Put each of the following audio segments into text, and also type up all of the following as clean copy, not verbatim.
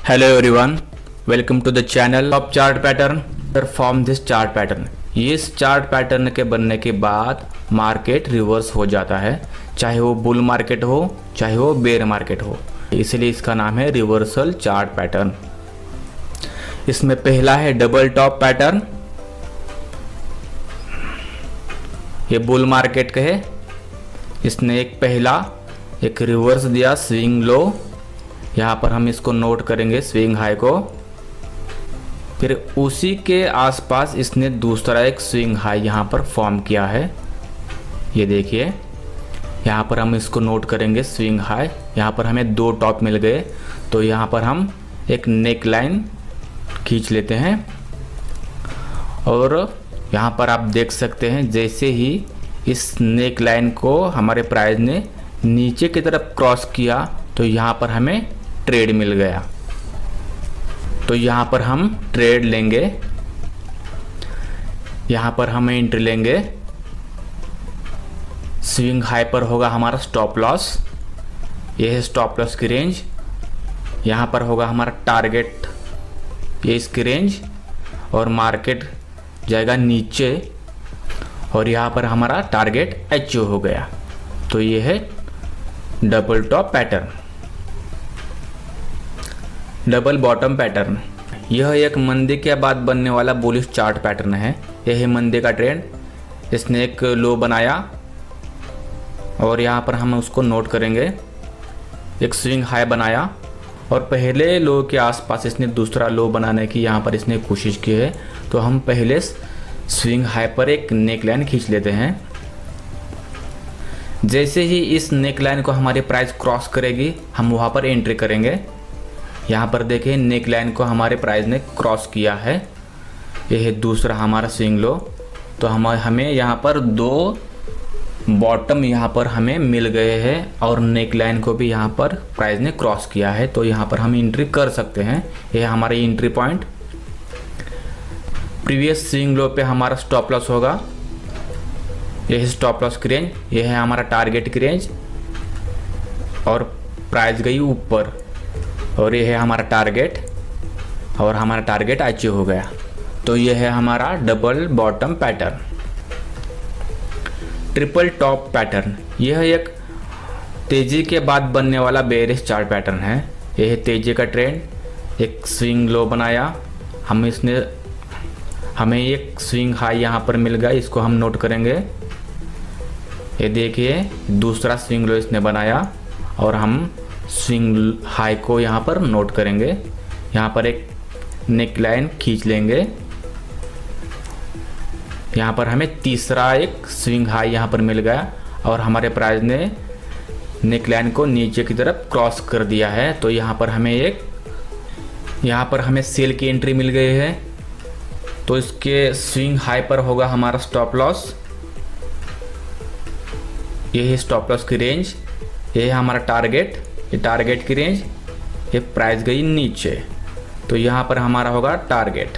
Hello everyone, welcome to the channel of chart pattern. Perform this chart pattern. ये इस chart pattern के बनने के बाद मार्केट रिवर्स हो जाता है, चाहे वो बुल मार्केट हो चाहे वो बेयर मार्केट हो, इसलिए इसका नाम है रिवर्सल चार्ट पैटर्न। इसमें पहला है डबल टॉप पैटर्न। ये बुल मार्केट का है, इसने एक रिवर्स दिया स्विंग लो, यहाँ पर हम इसको नोट करेंगे स्विंग हाई को। फिर उसी के आसपास इसने दूसरा एक स्विंग हाई यहाँ पर फॉर्म किया है, ये देखिए। यहाँ पर हम इसको नोट करेंगे स्विंग हाई। यहाँ पर हमें दो टॉप मिल गए, तो यहाँ पर हम एक नेक लाइन खींच लेते हैं। और यहाँ पर आप देख सकते हैं जैसे ही इस नेक लाइन को हमारे प्राइस ने नीचे की तरफ क्रॉस किया तो यहाँ पर हमें ट्रेड मिल गया। तो यहाँ पर हम ट्रेड लेंगे, यहाँ पर हम एंट्री लेंगे। स्विंग हाई पर होगा हमारा स्टॉप लॉस, ये है स्टॉप लॉस की रेंज। यहाँ पर होगा हमारा टारगेट, ये इसकी रेंज, और मार्केट जाएगा नीचे और यहाँ पर हमारा टारगेट अचीव हो गया। तो ये है double top pattern. Double bottom pattern, यह एक मंदी के बाद बनने वाला बुलिश चार्ट पैटर्न है। यह है मंदी का ट्रेंड। इसने एक लो बनाया और यहाँ पर हम उसको नोट करेंगे। एक स्विंग हाई बनाया और पहले लो के आसपास इसने दूसरा लो बनाने की यहाँ पर इसने कोशिश की है। तो हम पहले स्विंग हाई पर एक नेक लाइन खींच लेते हैं। जैसे ही इस नेक लाइन को हमारी प्राइस क्रॉस करेगी हम वहाँ पर एंट्री करेंगे। यहाँ पर देखिए नेक लाइन को हमारे प्राइस ने क्रॉस किया है, यह है दूसरा हमारा स्विंग लो। तो हमें यहाँ पर दो बॉटम यहाँ पर हमें मिल गए हैं और नेक लाइन को भी यहाँ पर प्राइस ने क्रॉस किया है, तो यहाँ पर हम एंट्री कर सकते हैं। यह हमारा entry point. Previous swing low पे हमारा स्टॉप लॉस होगा, यह है स्टॉप लॉस की रेंज, यह है हमारा टारगेट की रेंज, और प्राइस गई ऊपर और यह है हमारा टारगेट, और हमारा टारगेट अचीव हो गया। तो यह है हमारा double bottom pattern. Triple top pattern, यह एक तेजी के बाद बनने वाला बेयरिश चार्ट पैटर्न है। यह है तेजी का ट्रेंड। एक स्विंग लो बनाया, हमें एक स्विंग हाई यहाँ पर मिल गया, इसको हम नोट करेंगे। ये देखिए दूसरा स्विंग लो इसने बनाया और हम स्विंग हाई को यहाँ पर नोट करेंगे। यहाँ पर एक नेक लाइन खींच लेंगे। यहाँ पर हमें तीसरा एक स्विंग हाई यहाँ पर मिल गया और हमारे प्राइस ने नेक लाइन को नीचे की तरफ क्रॉस कर दिया है। तो यहाँ पर हमें सेल की एंट्री मिल गई है। तो इसके स्विंग हाई पर होगा हमारा स्टॉप लॉस, ये है स्टॉप लॉस की रेंज, ये है हमारा टारगेट, ये टारगेट की रेंज, ये प्राइस गई नीचे, तो यहाँ पर हमारा होगा टारगेट।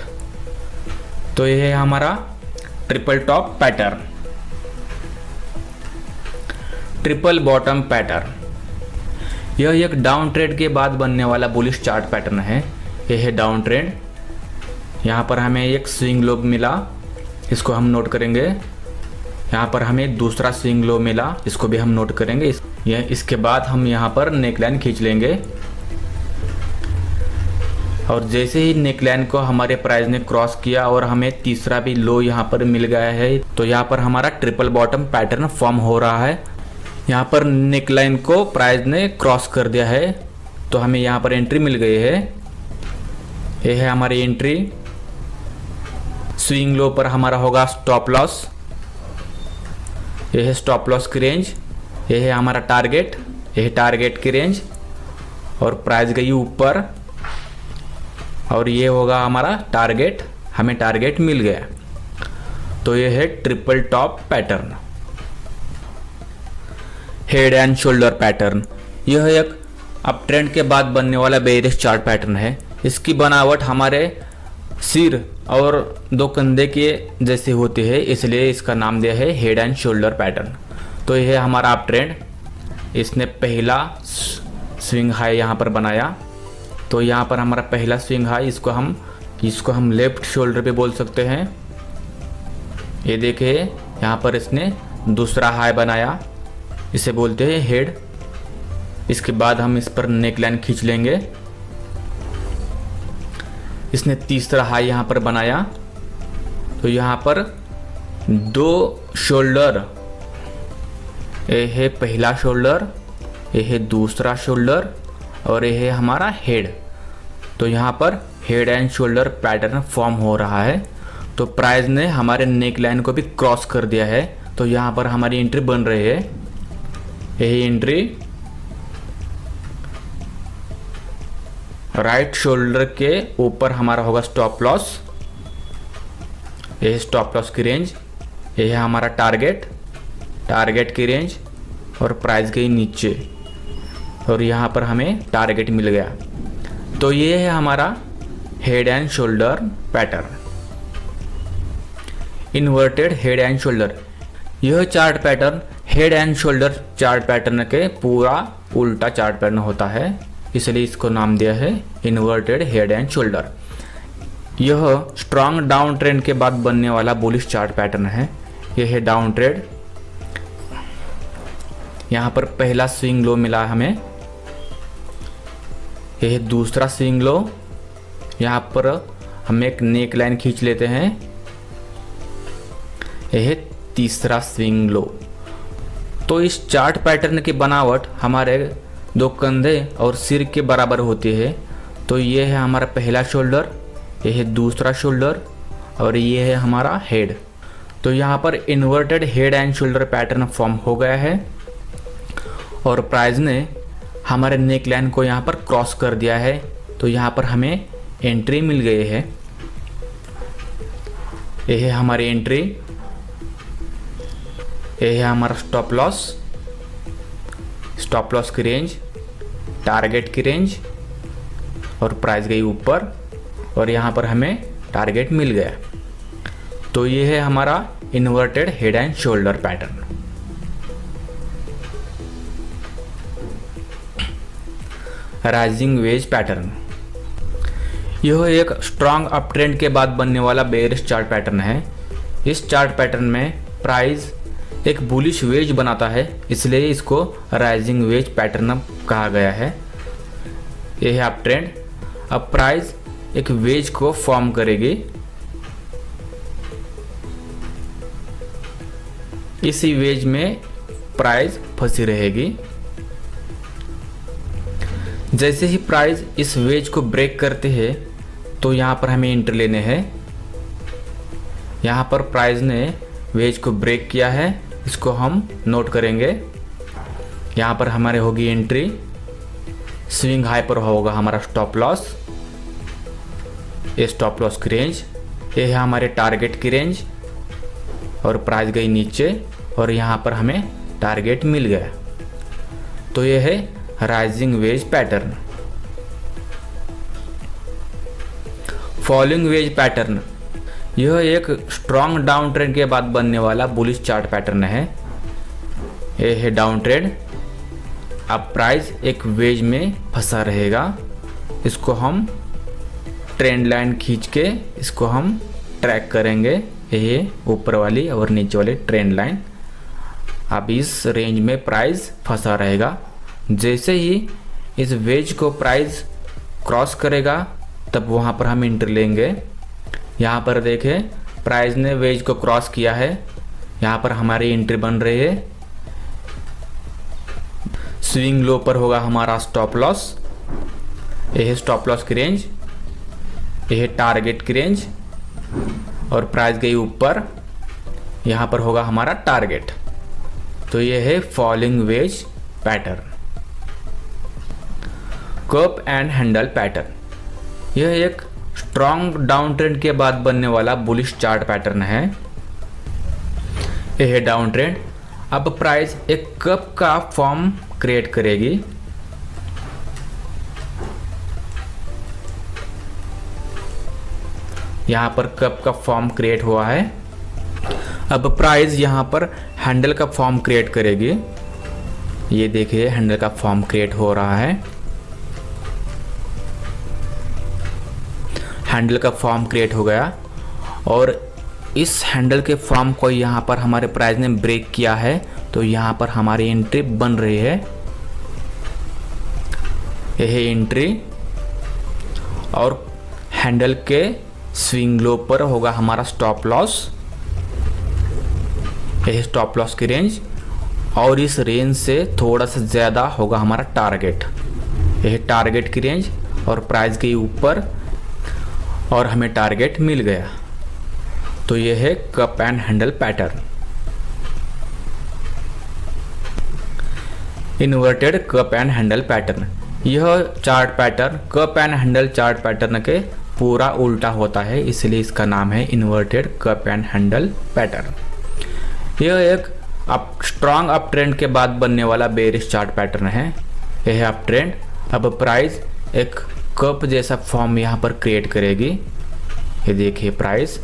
तो ये है हमारा triple top pattern. Triple bottom pattern, यह एक डाउन ट्रेंड के बाद बनने वाला बुलिश चार्ट पैटर्न है। यह है डाउन ट्रेंड। यहाँ पर हमें एक स्विंग लो मिला, इसको हम नोट करेंगे। यहाँ पर हमें दूसरा स्विंग लो मिला, इसको भी हम नोट करेंगे। इसके बाद हम यहाँ पर नेक लाइन खींच लेंगे और जैसे ही नेक लाइन को हमारे प्राइस ने क्रॉस किया और हमें तीसरा भी लो यहाँ पर मिल गया है, तो यहाँ पर हमारा ट्रिपल बॉटम पैटर्न फॉर्म हो रहा है। यहाँ पर नेक लाइन को प्राइस ने क्रॉस कर दिया है, तो हमें यहाँ पर एंट्री मिल गई है। यह है हमारी एंट्री। स्विंग लो पर हमारा होगा स्टॉप लॉस, यह है स्टॉप लॉस की रेंज, यह है हमारा टारगेट, यह है टारगेट की रेंज, और प्राइस गई ऊपर और ये होगा हमारा टारगेट, हमें टारगेट मिल गया। तो यह है triple top pattern. Head and shoulder pattern, यह एक अप ट्रेंड के बाद बनने वाला बेयरिश चार्ट पैटर्न है। इसकी बनावट हमारे सिर और दो कंधे के जैसे होते हैं, इसलिए इसका नाम दिया है हेड एंड शोल्डर पैटर्न। तो यह है हमारा अप ट्रेंड। इसने पहला स्विंग हाई यहाँ पर बनाया, तो यहाँ पर हमारा पहला स्विंग हाई, इसको हम लेफ्ट शोल्डर पे बोल सकते हैं। ये देखिए यहाँ पर इसने दूसरा हाई बनाया, इसे बोलते हैं हेड। इसके बाद हम इस पर नेक लाइन खींच लेंगे। इसने तीसरा हाई यहाँ पर बनाया, तो यहाँ पर दो शोल्डर, ये है पहला शोल्डर, ये है दूसरा शोल्डर और ये है हमारा हेड। तो यहाँ पर head and shoulder pattern form हो रहा है। तो प्राइस ने हमारे नेक लाइन को भी क्रॉस कर दिया है। तो यहाँ पर हमारी एंट्री बन रही है, यही एंट्री राइट शोल्डर के ऊपर हमारा होगा स्टॉप लॉस। यह स्टॉप लॉस की रेंज, यह है हमारा टारगेट की रेंज और प्राइस गई नीचे और यहाँ पर हमें टारगेट मिल गया। तो ये है हमारा head and shoulder pattern, inverted head and shoulder. यह chart pattern head and shoulder chart pattern के पूरा उल्टा चार्ट पैटर्न होता है, इसलिए इसको नाम दिया है इन्वर्टेड हेड एंड शोल्डर। यह स्ट्रॉन्ग डाउन ट्रेंड के बाद बनने वाला बुलिश चार्ट पैटर्न है। यह है डाउन ट्रेंड। यहाँ पर पहला स्विंग लो मिला हमें, यह है दूसरा स्विंग लो। यहाँ पर हम एक नेक लाइन खींच लेते हैं, यह है तीसरा स्विंग लो। तो इस चार्ट पैटर्न की बनावट हमारे दो कंधे और सिर के बराबर होती है। तो ये है हमारा पहला शोल्डर, यह है दूसरा शोल्डर और ये है हमारा हेड। तो यहाँ पर inverted head and shoulder pattern form हो गया है और प्राइस ने हमारे नेक लाइन को यहाँ पर क्रॉस कर दिया है। तो यहाँ पर हमें एंट्री मिल गई है, यह है हमारी एंट्री, यह है हमारा स्टॉप लॉस की रेंज, टारगेट की रेंज और प्राइस गई ऊपर और यहाँ पर हमें टारगेट मिल गया। तो ये है हमारा inverted head and shoulder pattern. Rising veg pattern, यह एक स्ट्रॉन्ग अप ट्रेंड के बाद बनने वाला बेयरिश चार्ट पैटर्न है। इस चार्ट पैटर्न में प्राइस एक बुलिश वेज बनाता है, इसलिए इसको राइजिंग वेज पैटर्न कहा गया है। यह है अप ट्रेंड। अब प्राइस एक वेज को फॉर्म करेगी, इसी वेज में प्राइस फंसी रहेगी। जैसे ही प्राइस इस वेज को ब्रेक करते हैं तो यहाँ पर हमें एंट्री लेने हैं। यहाँ पर प्राइस ने वेज को ब्रेक किया है, इसको हम नोट करेंगे। यहाँ पर हमारे होगी एंट्री, स्विंग हाई पर होगा हमारा स्टॉप लॉस, ये स्टॉप लॉस की रेंज, ये है हमारे टारगेट की रेंज और प्राइस गई नीचे और यहाँ पर हमें टारगेट मिल गया। तो ये है rising veg pattern. Falling veg pattern, यह एक स्ट्रॉन्ग डाउन ट्रेंड के बाद बनने वाला बुलिश चार्ट पैटर्न है। यह है डाउन ट्रेंड। अब प्राइस एक वेज में फंसा रहेगा, इसको हम ट्रेंड लाइन खींच के इसको हम ट्रैक करेंगे। ये ऊपर वाली और नीचे वाली ट्रेंड लाइन। अब इस रेंज में प्राइस फंसा रहेगा। जैसे ही इस वेज को प्राइस क्रॉस करेगा तब वहाँ पर हम एंट्री लेंगे। यहाँ पर देखें प्राइस ने वेज को क्रॉस किया है, यहाँ पर हमारी एंट्री बन रही है। स्विंग लो पर होगा हमारा स्टॉप लॉस, यह है स्टॉप लॉस की रेंज, यह है टारगेट की रेंज और प्राइस गई ऊपर, यहाँ पर होगा हमारा टारगेट। तो यह है falling veg pattern. Cup and handle pattern, यह एक स्ट्रॉन्ग डाउन ट्रेंड के बाद बनने वाला बुलिश चार्ट पैटर्न है। यह है डाउन ट्रेंड। अब प्राइस एक कप का फॉर्म क्रिएट करेगी। यहाँ पर कप का फॉर्म क्रिएट हुआ है। अब प्राइस यहाँ पर हैंडल का फॉर्म क्रिएट करेगी। ये देखिए हैंडल का फॉर्म क्रिएट हो रहा है। हैंडल का फॉर्म क्रिएट हो गया और इस हैंडल के फॉर्म को यहाँ पर हमारे प्राइस ने ब्रेक किया है, तो यहाँ पर हमारी एंट्री बन रही है। यह एंट्री और हैंडल के स्विंग लो पर होगा हमारा स्टॉप लॉस। यह स्टॉप लॉस की रेंज और इस रेंज से थोड़ा सा ज़्यादा होगा हमारा टारगेट। यह टारगेट की रेंज और प्राइस के ऊपर और हमें टारगेट मिल गया। तो यह है cup and handle pattern. Inverted cup and handle pattern, यह chart pattern cup and handle chart pattern के पूरा उल्टा होता है, इसलिए इसका नाम है inverted cup and handle pattern. यह एक स्ट्रॉन्ग अप ट्रेंड के बाद बनने वाला बेरिश चार्ट पैटर्न है। यह अप ट्रेंड अब प्राइस एक कप जैसा फॉर्म यहाँ पर क्रिएट करेगी। ये देखिए प्राइस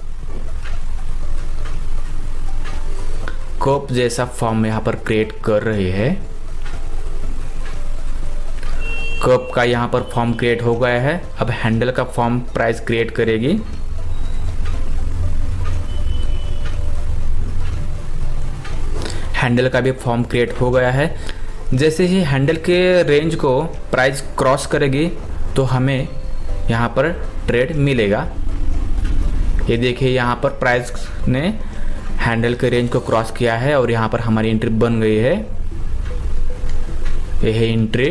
कप जैसा फॉर्म यहाँ पर क्रिएट कर रही है। कप का यहाँ पर फॉर्म क्रिएट हो गया है। अब हैंडल का फॉर्म प्राइस क्रिएट करेगी। हैंडल का भी फॉर्म क्रिएट हो गया है। जैसे ही हैंडल के रेंज को प्राइस क्रॉस करेगी तो हमें यहाँ पर ट्रेड मिलेगा। ये देखिए यहाँ पर प्राइस ने हैंडल के रेंज को क्रॉस किया है और यहाँ पर हमारी एंट्री बन गई है। यह एंट्री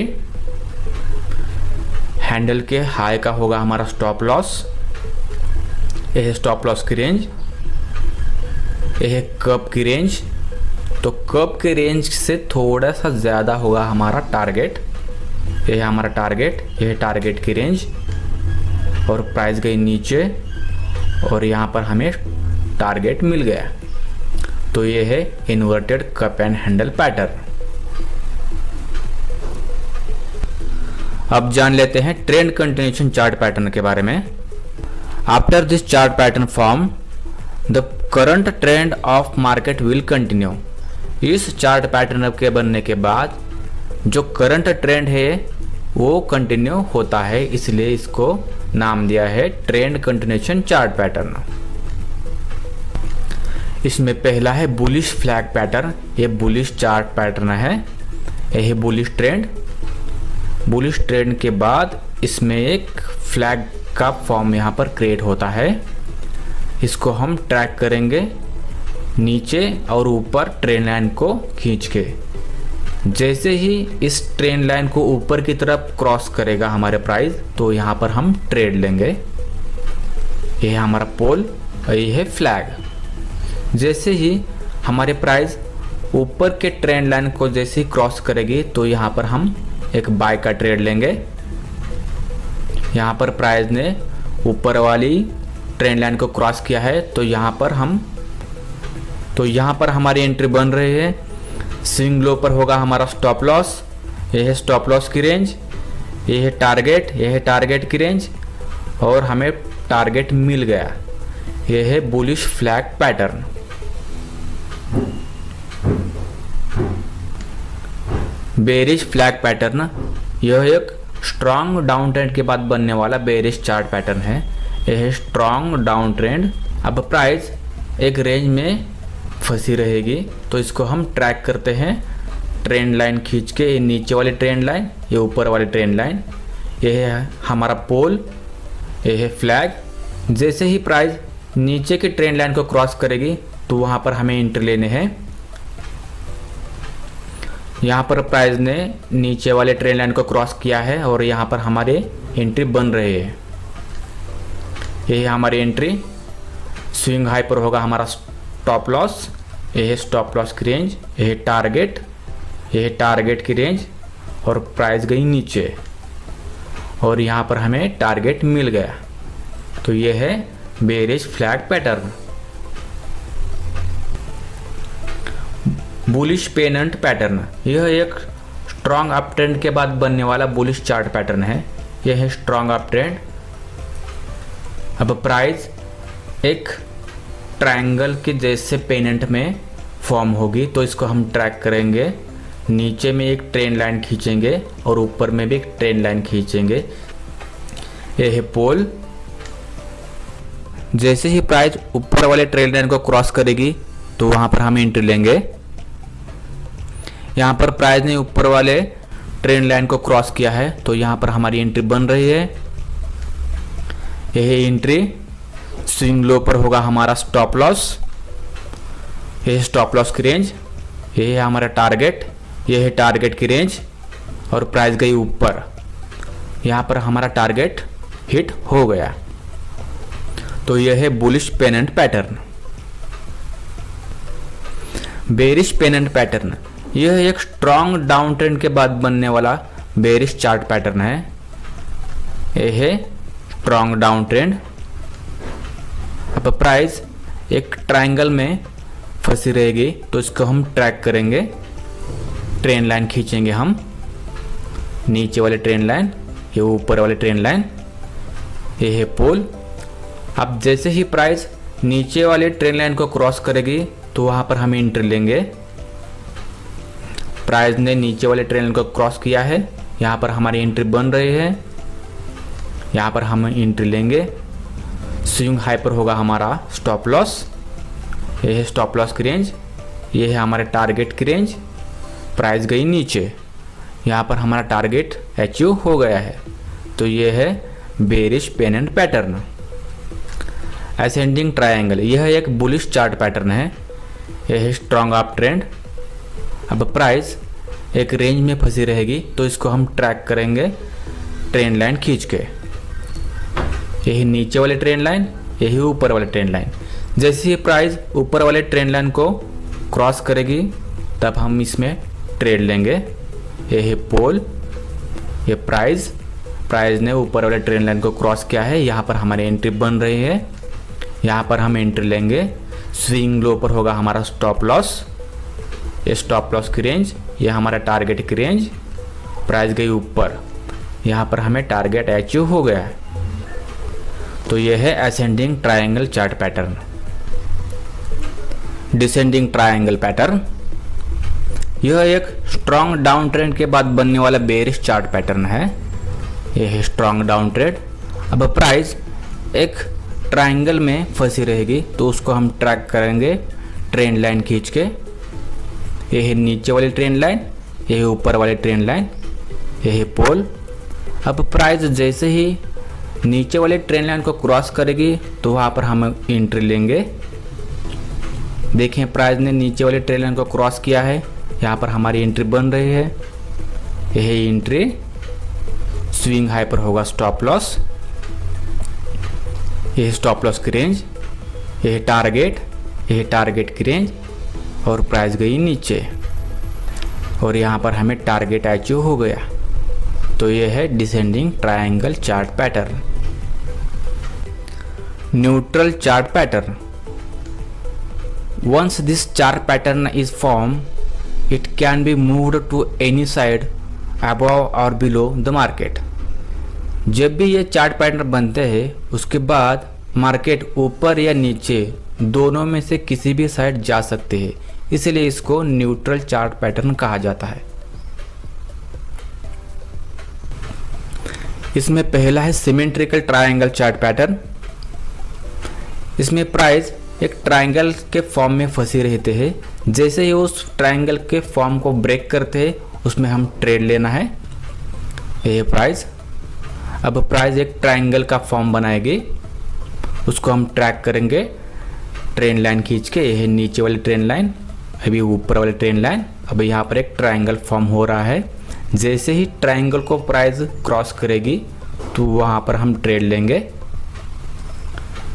हैंडल के हाई का होगा हमारा स्टॉप लॉस। यह स्टॉप लॉस की रेंज, यह कप की रेंज। तो कप के रेंज से थोड़ा सा ज़्यादा होगा हमारा टारगेट। यह हमारा टारगेट, यह टारगेट की रेंज और प्राइस गई नीचे और यहाँ पर हमें टारगेट मिल गया। तो यह है inverted cup and handle pattern. अब जान लेते हैं ट्रेंड कंटिन्यूएशन चार्ट पैटर्न के बारे में। After this chart pattern form the current trend of market will continue. इस चार्ट पैटर्न के बनने के बाद जो करंट ट्रेंड है वो कंटिन्यू होता है, इसलिए इसको नाम दिया है ट्रेंड कंटिन्यूएशन चार्ट पैटर्न। इसमें पहला है बुलिश फ्लैग पैटर्न। ये बुलिश चार्ट पैटर्न है। यह बुलिश ट्रेंड। बुलिश ट्रेंड के बाद इसमें एक फ्लैग का फॉर्म यहाँ पर क्रिएट होता है। इसको हम ट्रैक करेंगे नीचे और ऊपर ट्रेंड लाइन को खींच के। जैसे ही इस ट्रेंड लाइन को ऊपर की तरफ क्रॉस करेगा हमारे प्राइस, तो यहाँ पर हम ट्रेड लेंगे। यह है हमारा पोल और यह है फ्लैग। जैसे ही हमारे प्राइस ऊपर के ट्रेंड लाइन को जैसे ही क्रॉस करेगी तो यहाँ पर हम एक बाय का ट्रेड लेंगे। यहाँ पर प्राइस ने ऊपर वाली ट्रेंड लाइन को क्रॉस किया है, तो यहाँ पर हमारी एंट्री बन रही है। स्विंग लो पर होगा हमारा स्टॉप लॉस। यह है स्टॉप लॉस की रेंज, यह है टारगेट, यह है टारगेट की रेंज और हमें टारगेट मिल गया। यह है bullish flag pattern. Bearish flag pattern, यह एक स्ट्रॉन्ग डाउन ट्रेंड के बाद बनने वाला बेरिश चार्ट पैटर्न है। यह है स्ट्रॉन्ग डाउन ट्रेंड। अब प्राइस एक रेंज में फंसी रहेगी, तो इसको हम ट्रैक करते हैं ट्रेंड लाइन खींच के। ये नीचे वाली ट्रेंड लाइन, ये ऊपर वाली ट्रेंड लाइन। यह है हमारा पोल, यह है फ्लैग। जैसे ही प्राइस नीचे की ट्रेंड लाइन को क्रॉस करेगी तो वहाँ पर हमें एंट्री लेने हैं। यहाँ पर प्राइस ने नीचे वाले ट्रेंड लाइन को क्रॉस किया है और यहाँ पर हमारे एंट्री बन रही है। यही हमारी एंट्री। स्विंग हाई पर होगा हमारा स्टॉप लॉस। यह है स्टॉप लॉस की रेंज, यह है टारगेट, यह है टारगेट की रेंज और प्राइस गई नीचे और यहाँ पर हमें टारगेट मिल गया। तो यह है bearish flag pattern. Bullish pennant pattern, यह एक स्ट्रॉन्ग अप ट्रेंड के बाद बनने वाला बुलिश चार्ट पैटर्न है। यह है स्ट्रॉन्ग अप ट्रेंड। अब प्राइस एक ट्रायंगल के जैसे पेनेंट में फॉर्म होगी, तो इसको हम ट्रैक करेंगे। नीचे में एक ट्रेंड लाइन खींचेंगे और ऊपर में भी एक ट्रेंड लाइन खींचेंगे। यह है पोल, जैसे ही प्राइस ऊपर वाले ट्रेंड लाइन को क्रॉस करेगी तो वहां पर हम एंट्री लेंगे। यहाँ पर प्राइस ने ऊपर वाले ट्रेंड लाइन को क्रॉस किया है तो यहाँ पर हमारी एंट्री बन रही है। यह एंट्री स्विंग लो पर होगा हमारा स्टॉप लॉस। यह स्टॉप लॉस की रेंज, यह है हमारा टारगेट, यह है टारगेट की रेंज और प्राइस गई ऊपर। यहाँ पर हमारा टारगेट हिट हो गया। तो यह है bullish pennant pattern. Bearish pennant pattern, यह एक स्ट्रॉन्ग डाउन ट्रेंड के बाद बनने वाला बेरिश चार्ट पैटर्न है। यह है स्ट्रॉन्ग डाउन ट्रेंड। अब प्राइस एक ट्रायंगल में फंसी रहेगी तो इसको हम ट्रैक करेंगे। ट्रेंड लाइन खींचेंगे हम, नीचे वाले ट्रेंड लाइन, ये ऊपर वाले ट्रेंड लाइन, ये है पोल। अब जैसे ही प्राइस नीचे वाले ट्रेंड लाइन को क्रॉस करेगी तो वहां पर हम एंट्री लेंगे। प्राइस ने नीचे वाले ट्रेंड लाइन को क्रॉस किया है, यहाँ पर हमारी एंट्री बन रही है। यहाँ पर हम एंट्री लेंगे। स्विंग हाई पर होगा हमारा स्टॉप लॉस। यह है स्टॉप लॉस की रेंज, ये है हमारे टारगेट की रेंज। प्राइस गई नीचे, यहाँ पर हमारा टारगेट अचीव हो गया है। तो ये है bearish pennant pattern. Ascending triangle, यह एक बुलिश चार्ट पैटर्न है। यह है स्ट्रॉन्ग अप ट्रेंड। अब प्राइस एक रेंज में फंसी रहेगी तो इसको हम ट्रैक करेंगे ट्रेंड लाइन खींच के। यही नीचे वाले ट्रेंड लाइन, यही ऊपर वाले ट्रेंड लाइन। जैसे ही प्राइस ऊपर वाले ट्रेंड लाइन को क्रॉस करेगी तब हम इसमें ट्रेड लेंगे। यह है पोल, ये प्राइस ने ऊपर वाले ट्रेंड लाइन को क्रॉस किया है, यहाँ पर हमारी एंट्री बन रही है। यहाँ पर हम एंट्री लेंगे। स्विंग लो पर होगा हमारा स्टॉप लॉस। ये स्टॉप लॉस की रेंज, ये हमारा टारगेट की रेंज। प्राइस गई ऊपर, यहाँ पर हमें टारगेट अचीव हो गया है। तो यह है ascending triangle chart pattern. Descending triangle pattern, यह एक स्ट्रॉन्ग डाउन ट्रेंड के बाद बनने वाला बेरिश चार्ट पैटर्न है। यह है स्ट्रॉन्ग डाउन ट्रेंड। अब प्राइस एक ट्रायंगल में फंसी रहेगी तो उसको हम ट्रैक करेंगे ट्रेंड लाइन खींच के। यह है नीचे वाली ट्रेंड लाइन, यह है ऊपर वाली ट्रेंड लाइन, यह है पोल। अब प्राइस जैसे ही नीचे वाले ट्रेंड लाइन को क्रॉस करेगी तो वहाँ पर हम एंट्री लेंगे। देखें प्राइस ने नीचे वाले ट्रेंड लाइन को क्रॉस किया है, यहाँ पर हमारी एंट्री बन रही है। यह एंट्री स्विंग हाई पर होगा स्टॉप लॉस। यह स्टॉप लॉस की रेंज, यह टारगेट की रेंज और प्राइस गई नीचे और यहाँ पर हमें टारगेट अचीव हो गया। तो यह है descending triangle chart pattern. Neutral chart pattern, once this chart pattern is formed, it can be moved to any side above or below the market। जब भी ये चार्ट पैटर्न बनते हैं उसके बाद मार्केट ऊपर या नीचे दोनों में से किसी भी साइड जा सकते हैं, इसलिए इसको न्यूट्रल चार्ट पैटर्न कहा जाता है। इसमें पहला है सिमेट्रिकल ट्रायंगल चार्ट पैटर्न। इसमें प्राइस एक ट्रायंगल के फॉर्म में फंसे रहते हैं। जैसे ही उस ट्रायंगल के फॉर्म को ब्रेक करते हैं उसमें हम ट्रेड लेना है। ये प्राइस, अब प्राइस एक ट्रायंगल का फॉर्म बनाएगी, उसको हम ट्रैक करेंगे ट्रेंड लाइन खींच के। यह नीचे वाली ट्रेंड लाइन, अभी ऊपर वाली ट्रेंड लाइन। अब यहाँ पर एक ट्रायंगल फॉर्म हो रहा है। जैसे ही ट्रायंगल को प्राइस क्रॉस करेगी तो वहाँ पर हम ट्रेड लेंगे।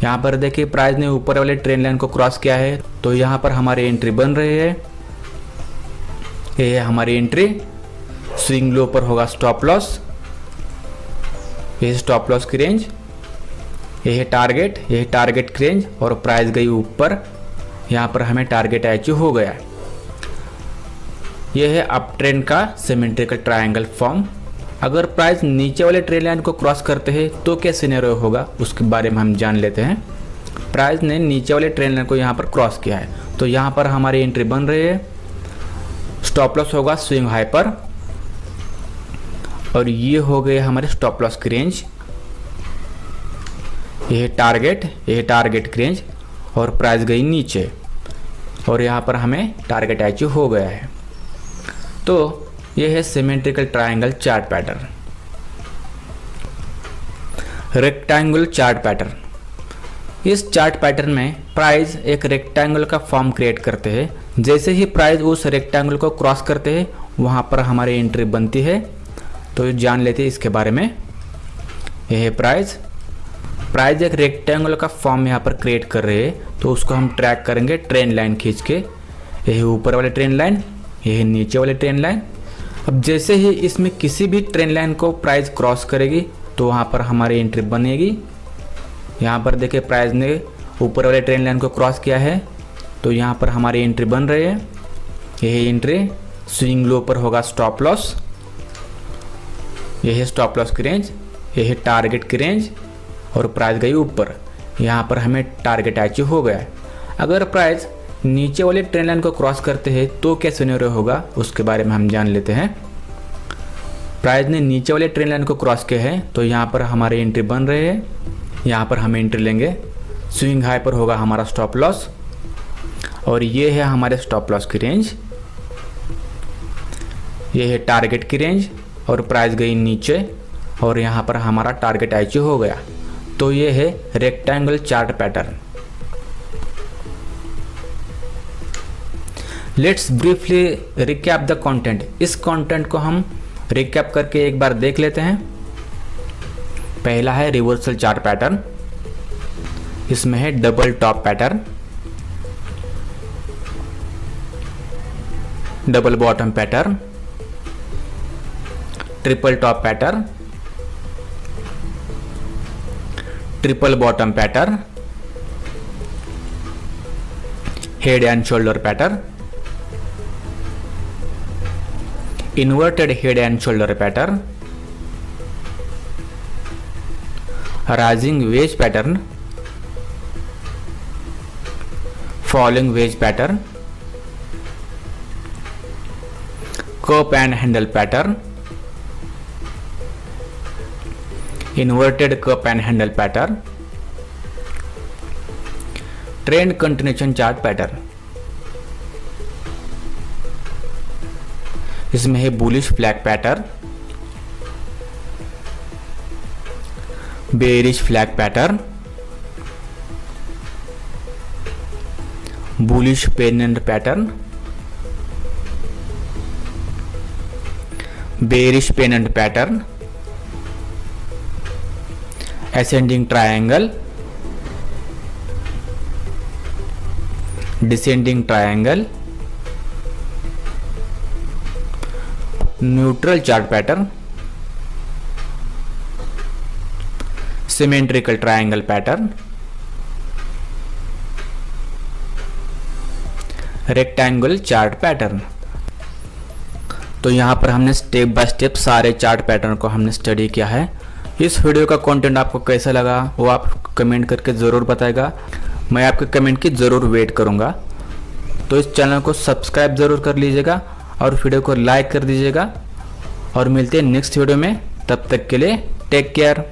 यहाँ पर देखिए प्राइस ने ऊपर वाले ट्रेंड लाइन को क्रॉस किया है तो यहाँ पर हमारी एंट्री बन रही है। ये है हमारी एंट्री। स्विंग लो पर होगा स्टॉप लॉस। ये स्टॉप लॉस की रेंज, ये है टारगेट की रेंज और प्राइस गई ऊपर। यहाँ पर हमें टारगेट अचीव हो गया। यह है अप ट्रेंड का सिमेट्रिकल ट्रायंगल फॉर्म। अगर प्राइस नीचे वाले ट्रेंड लाइन को क्रॉस करते हैं तो क्या सिनेरियो होगा उसके बारे में हम जान लेते हैं। प्राइस ने नीचे वाले ट्रेंड लाइन को यहाँ पर क्रॉस किया है तो यहाँ पर हमारी एंट्री बन रही है। स्टॉप लॉस होगा स्विंग हाई पर और ये हो गए हमारे स्टॉप लॉस की रेंज। यह टारगेट की रेंज और प्राइस गई नीचे और यहाँ पर हमें टारगेट अचीव हो गया है। तो यह है symmetrical triangle chart pattern. Rectangular chart pattern. इस चार्ट पैटर्न में प्राइस एक रेक्टेंगल का फॉर्म क्रिएट करते हैं। जैसे ही प्राइस उस रेक्टेंगल को क्रॉस करते हैं वहाँ पर हमारी एंट्री बनती है। तो जान लेते हैं इसके बारे में। यह है प्राइस एक रेक्टेंगल का फॉर्म यहाँ पर क्रिएट कर रहे हैं, तो उसको हम ट्रैक करेंगे ट्रेन लाइन खींच के। यह ऊपर वाले ट्रेन लाइन, यह नीचे वाले ट्रेन लाइन। अब जैसे ही इसमें किसी भी ट्रेन लाइन को प्राइस क्रॉस करेगी तो वहाँ पर हमारी एंट्री बनेगी। यहाँ पर देखिए प्राइस ने ऊपर वाले ट्रेन लाइन को क्रॉस किया है तो यहाँ पर हमारी एंट्री बन रही है। यही एंट्री स्विंग लो पर होगा स्टॉप लॉस। यह है स्टॉप लॉस की रेंज, यह है टारगेट की रेंज और प्राइस गई ऊपर। यहाँ पर हमें टारगेट अचीव हो गया है। अगर प्राइस नीचे वाले ट्रेन लाइन को क्रॉस करते हैं तो क्या सिनेरियो होगा उसके बारे में हम जान लेते हैं। प्राइस ने नीचे वाले ट्रेन लाइन को क्रॉस किया है तो यहाँ पर हमारी एंट्री बन रही है। यहाँ पर हम एंट्री लेंगे। स्विंग हाई पर होगा हमारा स्टॉप लॉस और ये है हमारे स्टॉप लॉस की रेंज। ये है टारगेट की रेंज और प्राइस गई नीचे और यहाँ पर हमारा टारगेट अचीव हो गया। तो ये है rectangle chart pattern. Let's briefly recap the content. इस कंटेंट को हम रिकैप करके एक बार देख लेते हैं। पहला है रिवर्सल चार्ट पैटर्न। इसमें है double top pattern, double bottom pattern, triple top pattern, triple bottom pattern, head and shoulder pattern, inverted head and shoulder pattern, rising veg pattern, falling veg pattern, cup and handle pattern, inverted cup and handle pattern, trend continuation chart pattern. इसमें है bullish flag pattern, bearish flag pattern, bullish pendant pattern, bearish pendant pattern, ascending triangle, descending triangle, neutral chart pattern, symmetrical triangle pattern, rectangle chart pattern. तो यहाँ पर हमने step by step सारे chart pattern को हमने study किया है। इस वीडियो का कंटेंट आपको कैसा लगा वो आप कमेंट करके ज़रूर बताएगा। मैं आपके कमेंट की ज़रूर वेट करूँगा। तो इस चैनल को सब्सक्राइब ज़रूर कर लीजिएगा और वीडियो को लाइक कर दीजिएगा और मिलते हैं नेक्स्ट वीडियो में। तब तक के लिए टेक केयर।